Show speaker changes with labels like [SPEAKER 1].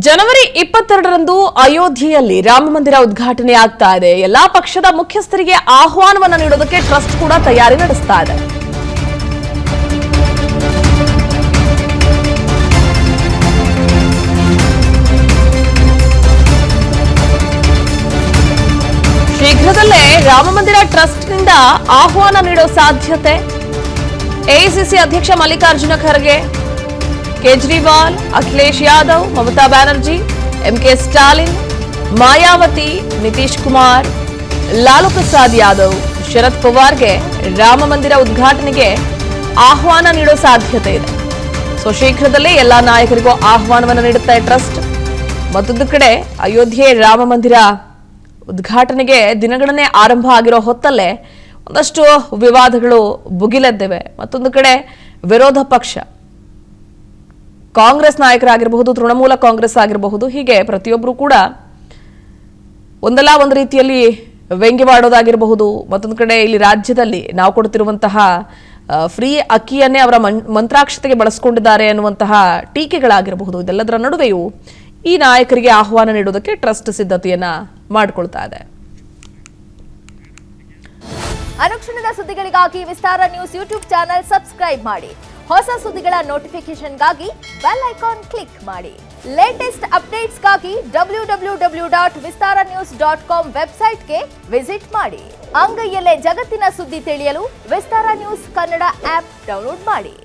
[SPEAKER 1] ಜನವರಿ 22ರಂದು ಅಯೋಧ್ಯೆಯಲ್ಲಿ ರಾಮ ಮಂದಿರ ಉದ್ಘಾಟನೆ ಆಗ್ತಾ ಇದೆ. ಎಲ್ಲಾ ಪಕ್ಷದ ಮುಖ್ಯಸ್ಥರಿಗೆ ಆಹ್ವಾನವನ್ನು ನೀಡೋದಕ್ಕೆ ಟ್ರಸ್ಟ್ ಕೂಡ ತಯಾರಿ ನಡೆಸ್ತಾ ಇದೆ. ಶೀಘ್ರದಲ್ಲೇ ರಾಮ ಮಂದಿರ ಟ್ರಸ್ಟ್ನಿಂದ ಆಹ್ವಾನ ನೀಡೋ ಸಾಧ್ಯತೆ. ಎಐಸಿಸಿ ಅಧ್ಯಕ್ಷ ಮಲ್ಲಿಕಾರ್ಜುನ ಖರ್ಗೆ, ಕೇಜ್ರಿವಾಲ್, ಅಖಿಲೇಶ್ ಯಾದವ್, ಮಮತಾ ಬ್ಯಾನರ್ಜಿ, ಎಂಕೆ ಸ್ಟಾಲಿನ್, ಮಾಯಾವತಿ, ನಿತೀಶ್ ಕುಮಾರ್, ಲಾಲು ಪ್ರಸಾದ್ ಯಾದವ್, ಶರದ್ ಪವಾರ್ಗೆ ರಾಮ ಮಂದಿರ ಉದ್ಘಾಟನೆಗೆ ಆಹ್ವಾನ ನೀಡೋ ಸಾಧ್ಯತೆ ಇದೆ. ಸೊ ಶೀಘ್ರದಲ್ಲೇ ಎಲ್ಲಾ ನಾಯಕರಿಗೂ ಆಹ್ವಾನವನ್ನು ನೀಡುತ್ತೆ ಟ್ರಸ್ಟ್. ಮತ್ತೊಂದು ಕಡೆ ಅಯೋಧ್ಯೆ ರಾಮ ಮಂದಿರ ಉದ್ಘಾಟನೆಗೆ ದಿನಗಣನೆ ಆರಂಭ ಆಗಿರೋ ಹೊತ್ತಲ್ಲೇ ಒಂದಷ್ಟು ವಿವಾದಗಳು ಭುಗಿಲೆದ್ದಿವೆ. ಮತ್ತೊಂದು ಕಡೆ ವಿರೋಧ ಪಕ್ಷ ಕಾಂಗ್ರೆಸ್ ನಾಯಕರಾಗಿರಬಹುದು, ತೃಣಮೂಲ ಕಾಂಗ್ರೆಸ್ ಆಗಿರಬಹುದು, ಹೀಗೆ ಪ್ರತಿಯೊಬ್ಬರು ಕೂಡ ಒಂದಲ್ಲ ಒಂದು ರೀತಿಯಲ್ಲಿ ವ್ಯಂಗ್ಯವಾಡೋದಾಗಿರಬಹುದು. ಮತ್ತೊಂದು ಕಡೆ ಇಲ್ಲಿ ರಾಜ್ಯದಲ್ಲಿ ನಾವು ಕೊಡ್ತಿರುವಂತಹ ಫ್ರೀ ಅಕ್ಕಿಯನ್ನೇ ಅವರ ಮಂತ್ರಾಕ್ಷತೆಗೆ ಬಳಸಿಕೊಂಡಿದ್ದಾರೆ ಅನ್ನುವಂತಹ ಟೀಕೆಗಳಾಗಿರಬಹುದು. ಇದೆಲ್ಲದರ ನಡುವೆಯೂ ಈ ನಾಯಕರಿಗೆ ಆಹ್ವಾನ ನೀಡುವುದಕ್ಕೆ ಟ್ರಸ್ಟ್ ಸಿದ್ಧತೆಯನ್ನ ಮಾಡಿಕೊಳ್ತಾ ಇದೆ.
[SPEAKER 2] ಅನುಕ್ಷಣದ ಸುದ್ದಿಗಳಿಗಾಗಿ ವಿಸ್ತಾರ ನ್ಯೂಸ್ ಯೂಟ್ಯೂಬ್ ಚಾನೆಲ್ ಸಬ್ಸ್ಕ್ರೈಬ್ ಮಾಡಿ. ಹೊಸ ಸುದ್ದಿಗಳ ನೋಟಿಫಿಕೇಶನ್ಗಾಗಿ ಬೆಲ್ ಐಕಾನ್ ಕ್ಲಿಕ್ ಮಾಡಿ. ಲೇಟೆಸ್ಟ್ ಅಪ್ಡೇಟ್ಸ್ಗಾಗಿ www.vistaranews.com ವೆಬ್ಸೈಟ್ಗೆ ವಿಸಿಟ್ ಮಾಡಿ. ಅಂಗೈಯಲ್ಲೇ ಜಗತ್ತಿನ ಸುದ್ದಿ ತಿಳಿಯಲು ವಿಸ್ತಾರ ನ್ಯೂಸ್ ಕನ್ನಡ ಆಪ್ ಡೌನ್ಲೋಡ್ ಮಾಡಿ.